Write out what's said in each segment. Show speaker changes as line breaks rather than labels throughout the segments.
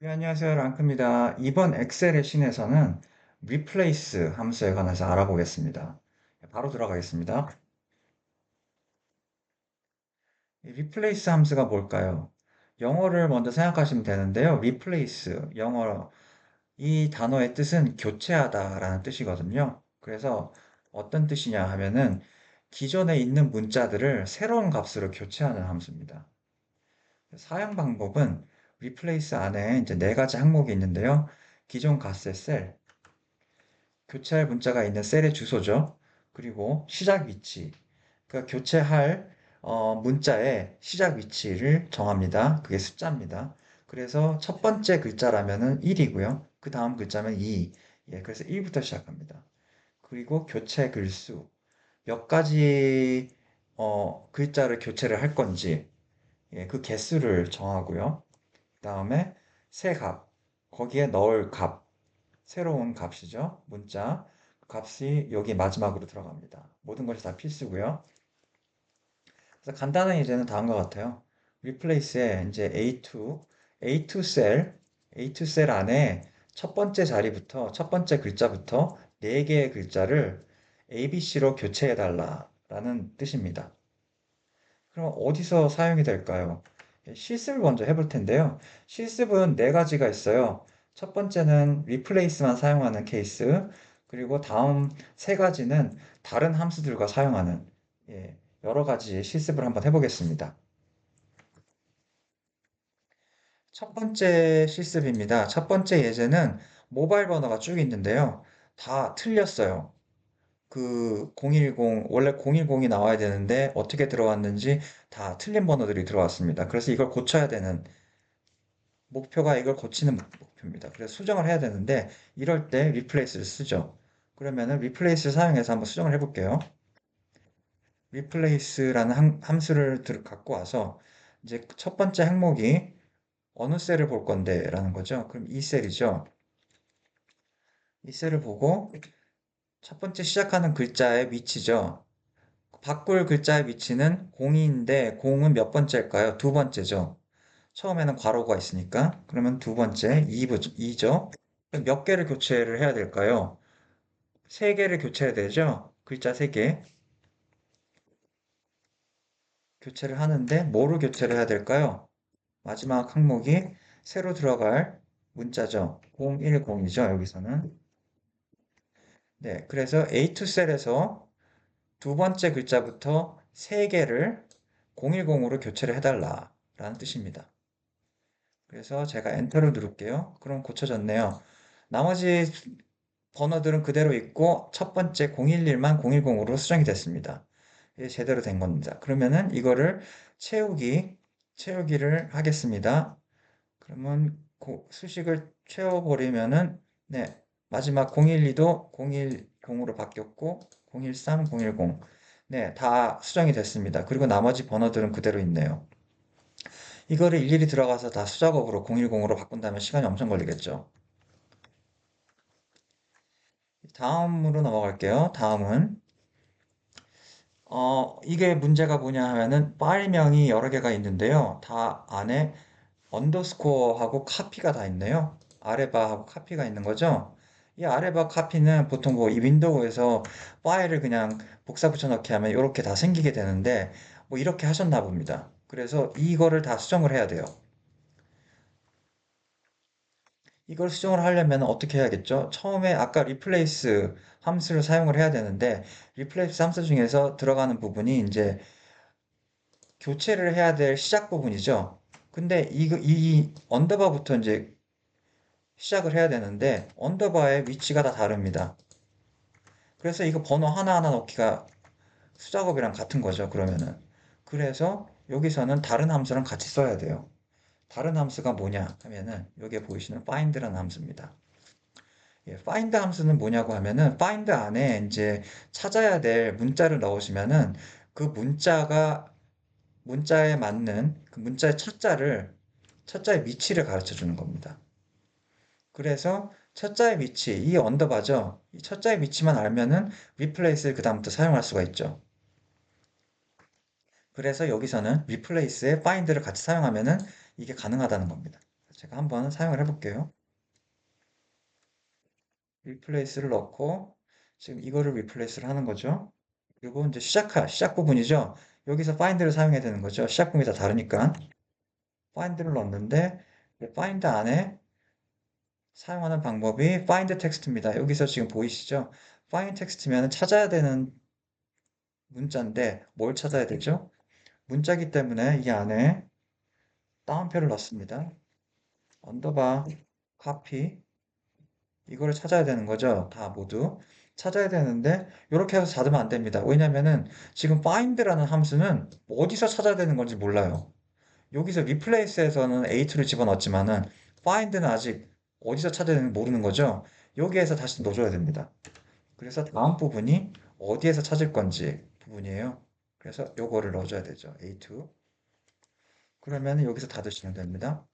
네, 안녕하세요. 랑크입니다. 이번 엑셀의 신에서는 replace 함수에 관해서 알아보겠습니다. 네, 바로 들어가겠습니다. 이 replace 함수가 뭘까요? 영어를 먼저 생각하시면 되는데요. replace, 영어, 이 단어의 뜻은 교체하다라는 뜻이거든요. 그래서 어떤 뜻이냐 하면은 기존에 있는 문자들을 새로운 값으로 교체하는 함수입니다. 사용 방법은 replace 안에 이제 네 가지 항목이 있는데요. 기존 값의 셀, 교체할 문자가 있는 셀의 주소죠. 그리고 시작 위치. 그러니까 교체할 문자의 시작 위치를 정합니다. 그게 숫자입니다. 그래서 첫 번째 글자라면은 1이고요. 그 다음 글자면 2. 예, 그래서 1부터 시작합니다. 그리고 교체 글수. 몇 가지 글자를 교체를 할 건지 예, 그 개수를 정하고요. 그 다음에 새 값. 거기에 넣을 값. 새로운 값이죠. 문자 값이 여기 마지막으로 들어갑니다. 모든 것이 다 필수고요. 그래서 간단한 예제는 다음과 같아요. replace에 이제 A2 셀, A2 셀 안에 첫 번째 자리부터 첫 번째 글자부터 네 개의 글자를 ABC로 교체해 달라라는 뜻입니다. 그럼 어디서 사용이 될까요? 실습을 먼저 해볼 텐데요. 실습은 네 가지가 있어요. 첫 번째는 replace만 사용하는 케이스, 그리고 다음 세 가지는 다른 함수들과 사용하는 예, 여러 가지 실습을 한번 해보겠습니다. 첫 번째 실습입니다. 첫 번째 예제는 모바일 번호가 쭉 있는데요. 다 틀렸어요. 그 010, 원래 010이 나와야 되는데 어떻게 들어왔는지 다 틀린 번호들이 들어왔습니다. 그래서 이걸 고쳐야 되는 목표가 이걸 고치는 목표입니다. 그래서 수정을 해야 되는데 이럴 때 replace를 쓰죠. 그러면은 replace를 사용해서 한번 수정을 해볼게요. replace라는 함수를 갖고 와서 이제 첫 번째 항목이 어느 셀을 볼 건데 라는 거죠. 그럼 이 셀이죠. 이 셀을 보고 첫 번째 시작하는 글자의 위치죠. 바꿀 글자의 위치는 0인데 0은 몇 번째일까요? 두 번째죠. 처음에는 괄호가 있으니까 그러면 두 번째 2죠. 몇 개를 교체를 해야 될까요? 세 개를 교체해야 되죠. 글자 세 개 교체를 하는데 뭐로 교체를 해야 될까요? 마지막 항목이 새로 들어갈 문자죠. 010이죠. 여기서는. 네, 그래서 A2 셀에서 두 번째 글자부터 세 개를 010으로 교체를 해달라라는 뜻입니다. 그래서 제가 엔터를 누를게요. 그럼 고쳐졌네요. 나머지 번호들은 그대로 있고 첫 번째 011만 010으로 수정이 됐습니다. 이게 제대로 된 겁니다. 그러면은 이거를 채우기를 하겠습니다. 그러면 수식을 채워버리면은 네, 마지막 012도 010으로 바뀌었고 013, 010 네, 다 수정이 됐습니다. 그리고 나머지 번호들은 그대로 있네요. 이거를 일일이 들어가서 다 수작업으로 010으로 바꾼다면 시간이 엄청 걸리겠죠. 다음으로 넘어갈게요. 다음은 이게 문제가 뭐냐 하면은 파일명이 여러 개가 있는데요. 다 안에 언더스코어하고 카피가 다 있네요. 아레바하고 카피가 있는 거죠. 이 아레바 카피는 보통 뭐 이 윈도우에서 파일을 그냥 복사 붙여넣기 하면 이렇게 다 생기게 되는데 뭐 이렇게 하셨나 봅니다. 그래서 이거를 다 수정을 해야 돼요. 이걸 수정을 하려면 어떻게 해야겠죠? 처음에 아까 replace 함수를 사용을 해야 되는데 replace 함수 중에서 들어가는 부분이 이제 교체를 해야 될 시작 부분이죠. 근데 이 언더바부터 이제 시작을 해야 되는데 언더바의 위치가 다 다릅니다. 그래서 이거 번호 하나하나 넣기가 수작업이랑 같은 거죠. 그러면은. 그래서 여기서는 다른 함수랑 같이 써야 돼요. 다른 함수가 뭐냐 하면은 여기에 보이시는 find라는 함수입니다. 예, find 함수는 뭐냐고 하면은 find 안에 이제 찾아야 될 문자를 넣으시면은 그 문자에 맞는 그 문자의 첫자의 위치를 가르쳐 주는 겁니다. 그래서 첫자의 위치, 이 언더바죠. 이 첫자의 위치만 알면은 replace를 그다음부터 사용할 수가 있죠. 그래서 여기서는 replace에 find를 같이 사용하면은 이게 가능하다는 겁니다. 제가 한번 사용을 해볼게요. replace를 넣고 지금 이거를 replace를 하는 거죠. 그리고 이제 시작 부분이죠. 여기서 find를 사용해야 되는 거죠. 시작 부분이 다 다르니까. find를 넣었는데 find 안에 사용하는 방법이 find text입니다. 여기서 지금 보이시죠? find text면 찾아야 되는 문자인데 뭘 찾아야 되죠? 문자기 때문에 이 안에 따옴표를 넣습니다. 언더바 copy 이거를 찾아야 되는 거죠. 다 모두 찾아야 되는데 이렇게 해서 찾으면 안 됩니다. 왜냐면은 지금 find라는 함수는 어디서 찾아야 되는 건지 몰라요. 여기서 replace에서는 a2를 집어넣었지만은 find는 아직 어디서 찾아야 되는지 모르는 거죠. 여기에서 다시 넣어줘야 됩니다. 그래서 다음 부분이 어디에서 찾을 건지 부분이에요. 그래서 요거를 넣어줘야 되죠. A2. 그러면 여기서 닫으시면 됩니다.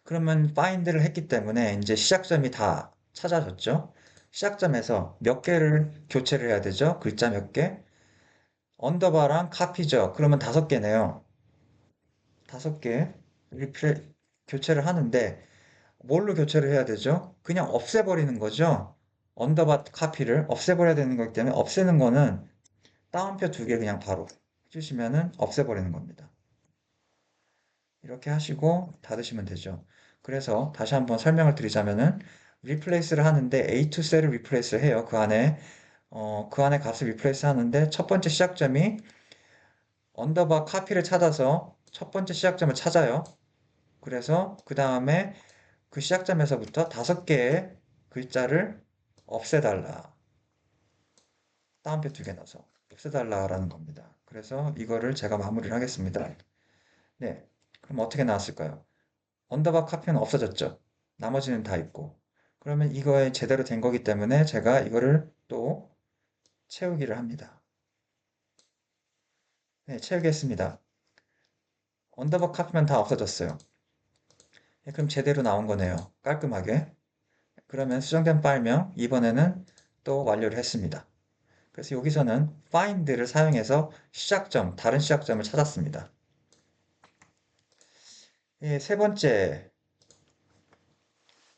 그러면 find를 했기 때문에 이제 시작점이 다 찾아졌죠. 시작점에서 몇 개를 교체를 해야 되죠. 글자 몇 개. 언더바랑 카피죠. 그러면 5개네요. 5개 교체를 하는데 뭘로 교체를 해야 되죠? 그냥 없애버리는 거죠. 언더바 카피를 없애버려야 되는 거기 때문에 없애는 거는 따옴표 2개 그냥 바로 해주시면은 없애버리는 겁니다. 이렇게 하시고 닫으시면 되죠. 그래서 다시 한번 설명을 드리자면은 replace를 하는데 A2 셀을 replace 해요. 그 안에 값을 replace 하는데 첫 번째 시작점이 언더바 카피를 찾아서 첫 번째 시작점을 찾아요. 그래서 그 다음에 그 시작점에서부터 5개의 글자를 없애달라. 따옴표 2개 넣어서 없애달라라는 겁니다. 그래서 이거를 제가 마무리를 하겠습니다. 네. 그럼 어떻게 나왔을까요? 언더바 카피는 없어졌죠. 나머지는 다 있고. 그러면 이거에 제대로 된 거기 때문에 제가 이거를 또 채우기를 합니다. 네, 채우겠습니다. 언더바 카피면 다 없어졌어요. 네, 그럼 제대로 나온 거네요. 깔끔하게. 그러면 수정된 파일명 이번에는 또 완료를 했습니다. 그래서 여기서는 find를 사용해서 다른 시작점을 찾았습니다. 예, 세 번째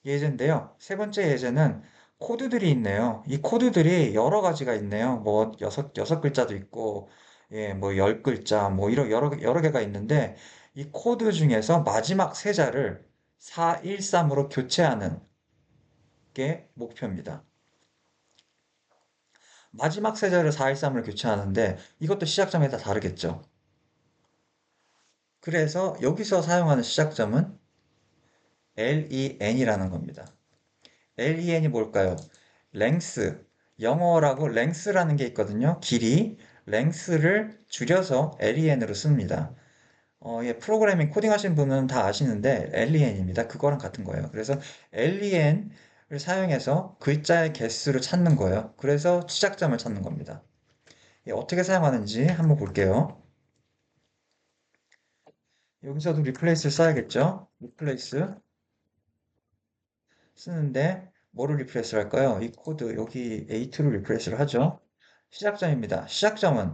예제인데요. 세 번째 예제는 코드들이 있네요. 이 코드들이 여러 가지가 있네요. 뭐 여섯 글자도 있고, 예, 뭐 10글자, 뭐 이런 여러 개가 있는데 이 코드 중에서 마지막 세 자를 413으로 교체하는 게 목표입니다. 마지막 세 자를 413으로 교체하는데 이것도 시작점이 다 다르겠죠. 그래서 여기서 사용하는 시작점은 len이라는 겁니다. len이 뭘까요? length. 영어라고 length라는 게 있거든요. 길이. length를 줄여서 len으로 씁니다. 예, 프로그래밍 코딩 하신 분은 다 아시는데 len입니다. 그거랑 같은 거예요. 그래서 len을 사용해서 글자의 개수를 찾는 거예요. 그래서 시작점을 찾는 겁니다. 예, 어떻게 사용하는지 한번 볼게요. 여기서도 replace를 써야겠죠? replace 쓰는데 뭐를 리프레시를 할까요? 이 코드 여기 A2를 리프레시를 하죠. 시작점입니다. 시작점은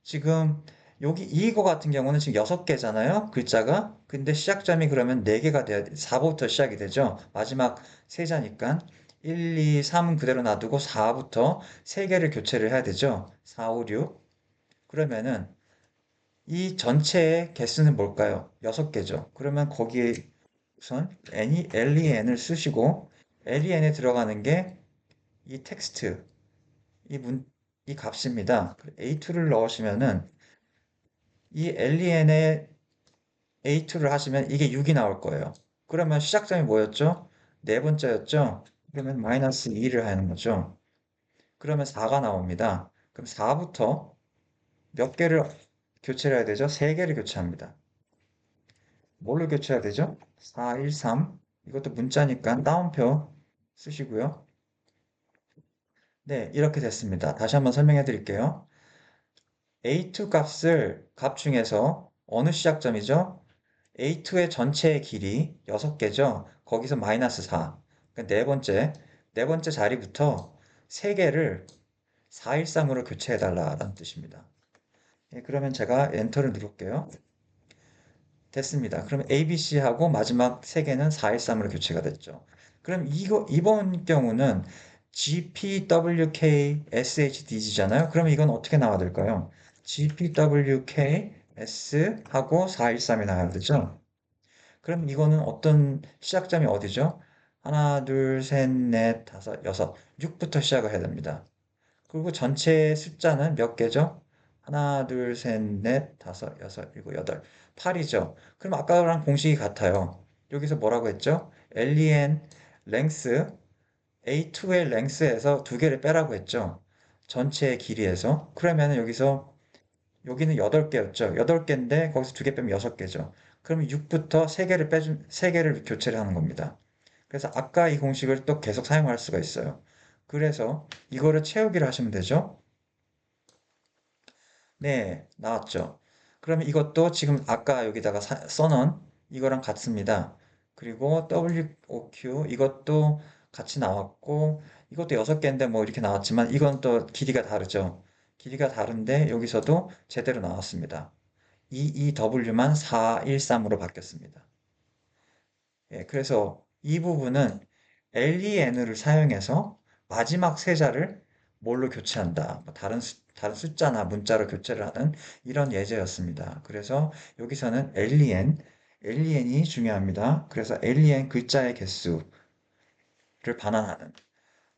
지금 여기 이거 같은 경우는 지금 6개잖아요. 글자가. 근데 시작점이 그러면 4개가 돼야 돼. 4부터 시작이 되죠. 마지막 세자니까 1, 2, 3은 그대로 놔두고 4부터 3개를 교체를 해야 되죠. 4, 5, 6. 그러면은 이 전체의 개수는 뭘까요? 6개죠. 그러면 거기에 우선 len을 쓰시고 len에 들어가는 게 이 텍스트, 이 값입니다. a2를 넣으시면은 이 len에 a2를 하시면 이게 6이 나올 거예요. 그러면 시작점이 뭐였죠? 네 번째였죠? 그러면 마이너스 2를 하는 거죠. 그러면 4가 나옵니다. 그럼 4부터 몇 개를 교체를 해야 되죠? 3개를 교체합니다. 뭘로 교체해야 되죠? 4, 1, 3. 이것도 문자니까 따옴표 쓰시고요. 네, 이렇게 됐습니다. 다시 한번 설명해 드릴게요. A2 값 중에서 어느 시작점이죠? A2의 전체의 길이 6개죠? 거기서 마이너스 4. 그러니까 네 번째 자리부터 3개를 413으로 교체해 달라는 뜻입니다. 예, 그러면 제가 엔터를 누를게요. 됐습니다. 그럼 ABC하고 마지막 세 개는 413으로 교체가 됐죠. 그럼 이번 경우는 GPWKSHDG잖아요. 그럼 이건 어떻게 나와야 될까요? GPWKS 하고 413이 나와야 되죠. 그럼 이거는 어떤 시작점이 어디죠? 하나, 둘, 셋, 넷, 다섯, 여섯, 6부터 시작을 해야 됩니다. 그리고 전체 숫자는 몇 개죠? 하나, 둘, 셋, 넷, 다섯, 여섯, 일곱, 여덟, 8이죠. 그럼 아까랑 공식이 같아요. 여기서 뭐라고 했죠? len length A2의 length에서 두 개를 빼라고 했죠. 전체 길이에서. 그러면 여기서 여기는 8개였죠. 8개인데 거기서 두 개 빼면 6개죠. 그러면 6부터 3개를 빼준 3개를 교체를 하는 겁니다. 그래서 아까 이 공식을 또 계속 사용할 수가 있어요. 그래서 이거를 채우기를 하시면 되죠. 네, 나왔죠. 그러면 이것도 지금 아까 여기다가 써놓은 이거랑 같습니다. 그리고 WOQ 이것도 같이 나왔고 이것도 6개인데 뭐 이렇게 나왔지만 이건 또 길이가 다르죠. 길이가 다른데 여기서도 제대로 나왔습니다. EEW만 413으로 바뀌었습니다. 예, 그래서 이 부분은 len을 사용해서 마지막 세자를 뭘로 교체한다. 뭐 다른 숫자나 문자로 교체를 하는 이런 예제였습니다. 그래서 여기서는 len이 중요합니다. 그래서 len 글자의 개수를 반환하는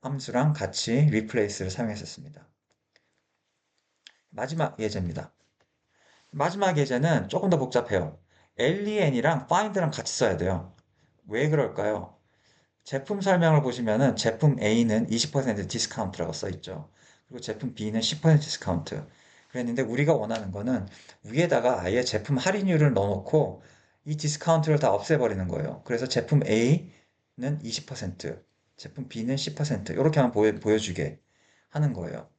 함수랑 같이 replace를 사용했었습니다. 마지막 예제입니다. 마지막 예제는 조금 더 복잡해요. len이랑 find랑 같이 써야 돼요. 왜 그럴까요? 제품 설명을 보시면은 제품 A는 20% 디스카운트라고 써 있죠. 그리고 제품 B는 10% 디스카운트. 그랬는데 우리가 원하는 거는 위에다가 아예 제품 할인율을 넣어놓고 이 디스카운트를 다 없애버리는 거예요. 그래서 제품 A는 20%, 제품 B는 10% 이렇게만 보여주게 하는 거예요.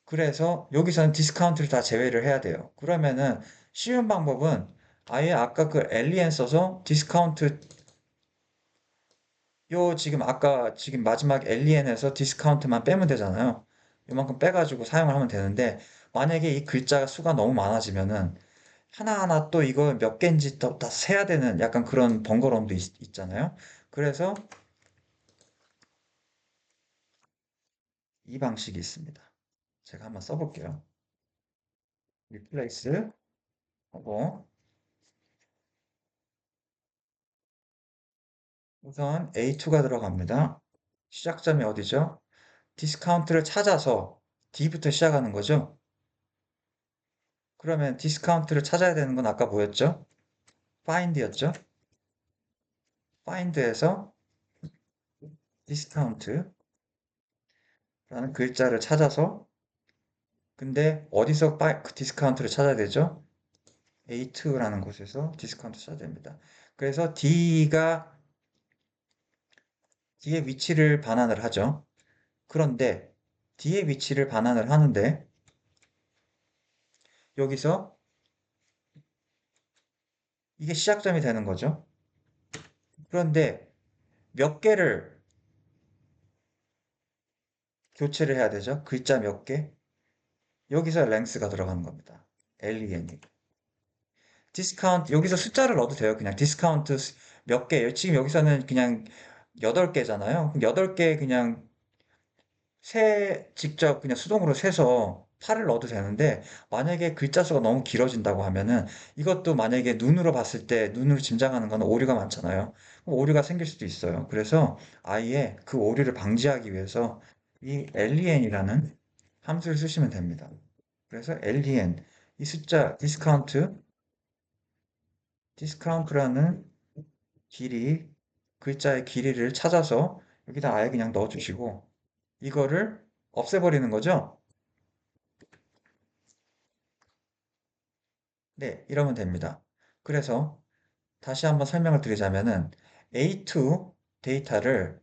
그래서 여기서는 디스카운트를 다 제외를 해야 돼요. 그러면은 쉬운 방법은 아예 아까 그 엘리엔 써서 디스카운트 요 지금 아까 지금 마지막 엘리엔에서 디스카운트만 빼면 되잖아요. 요만큼 빼가지고 사용을 하면 되는데 만약에 이 글자 수가 너무 많아지면은 하나하나 또 이거 몇 개인지 또 다 세야 되는 약간 그런 번거로움도 있잖아요. 그래서 이 방식이 있습니다. 제가 한번 써볼게요. replace 하고 우선 A2가 들어갑니다. 시작점이 어디죠? 디스카운트를 찾아서 D부터 시작하는 거죠. 그러면 디스카운트를 찾아야 되는 건 아까 뭐였죠? find였죠? find에서 discount라는 글자를 찾아서 근데 어디서 그 디스카운트를 찾아야 되죠? A2라는 곳에서 디스카운트 찾아야 됩니다. 그래서 D의 위치를 반환을 하죠. 그런데 D의 위치를 반환을 하는데 여기서 이게 시작점이 되는 거죠. 그런데 몇 개를 교체를 해야 되죠? 글자 몇 개? 여기서 랭스가 들어가는 겁니다. len이. 디스카운트 여기서 숫자를 넣어도 돼요. 그냥 디스카운트 몇 개. 지금 여기서는 그냥 8개잖아요. 8개 그냥 직접 그냥 수동으로 세서 8을 넣어도 되는데 만약에 글자 수가 너무 길어진다고 하면은 이것도 만약에 눈으로 봤을 때 눈으로 짐작하는 건 오류가 많잖아요. 그럼 오류가 생길 수도 있어요. 그래서 아예 그 오류를 방지하기 위해서 이 len이라는 함수를 쓰시면 됩니다. 그래서 len 이 숫자 디스카운트라는 길이, 글자의 길이를 찾아서 여기다 아예 그냥 넣어주시고, 이거를 없애버리는 거죠? 네, 이러면 됩니다. 그래서 다시 한번 설명을 드리자면은 A2 데이터를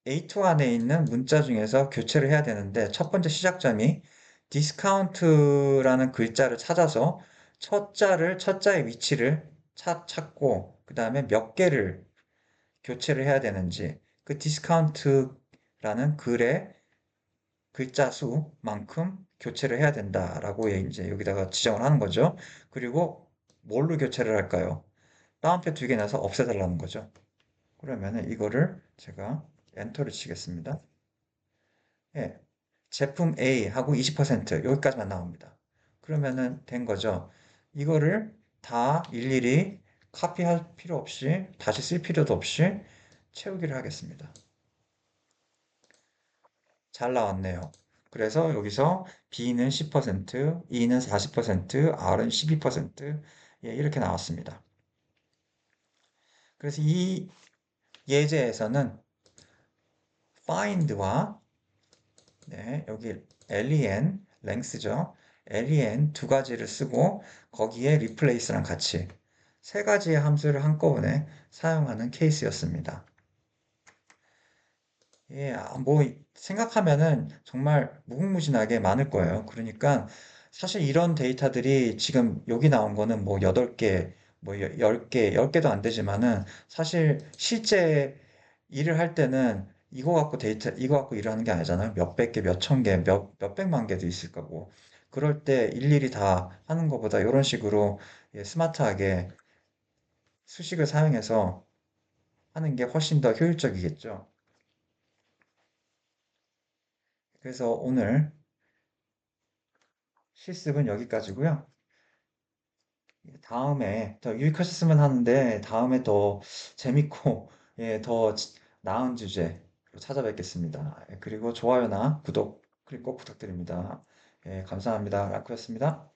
A2 안에 있는 문자 중에서 교체를 해야 되는데 첫 번째 시작점이 디스카운트라는 글자를 찾아서 첫 자의 위치를 찾고 그 다음에 몇 개를 교체를 해야 되는지 그 디스카운트라는 글의 글자 수만큼 교체를 해야 된다라고 이제 여기다가 지정을 하는 거죠. 그리고 뭘로 교체를 할까요? 따옴표 2개 내서 없애달라는 거죠. 그러면은 이거를 제가 엔터를 치겠습니다. 예, 제품 A 하고 20% 여기까지만 나옵니다. 그러면은 된 거죠. 이거를 다 일일이 카피할 필요 없이 다시 쓸 필요도 없이 채우기를 하겠습니다. 잘 나왔네요. 그래서 여기서 B는 10%, E는 40%, R은 12%, 예, 이렇게 나왔습니다. 그래서 이 예제에서는 find와 네, 여기 len, length죠. len 두 가지를 쓰고 거기에 replace랑 같이 세 가지의 함수를 한꺼번에 사용하는 케이스였습니다. 예, 뭐 생각하면은 정말 무궁무진하게 많을 거예요. 그러니까 사실 이런 데이터들이 지금 여기 나온 거는 뭐 8개, 뭐 10개, 10개도 안 되지만은 사실 실제 일을 할 때는 이거 갖고 일하는 게 아니잖아요. 몇백 개, 몇천 개, 몇백만 개도 있을 거고. 그럴 때 일일이 다 하는 것보다 이런 식으로 예, 스마트하게 수식을 사용해서 하는 게 훨씬 더 효율적이겠죠. 그래서 오늘 실습은 여기까지고요. 다음에 더 유익하셨으면 하는데 다음에 더 재밌고 예, 더 나은 주제로 찾아뵙겠습니다. 예, 그리고 좋아요나 구독 클릭 꼭 부탁드립니다. 예, 감사합니다. 라쿠였습니다.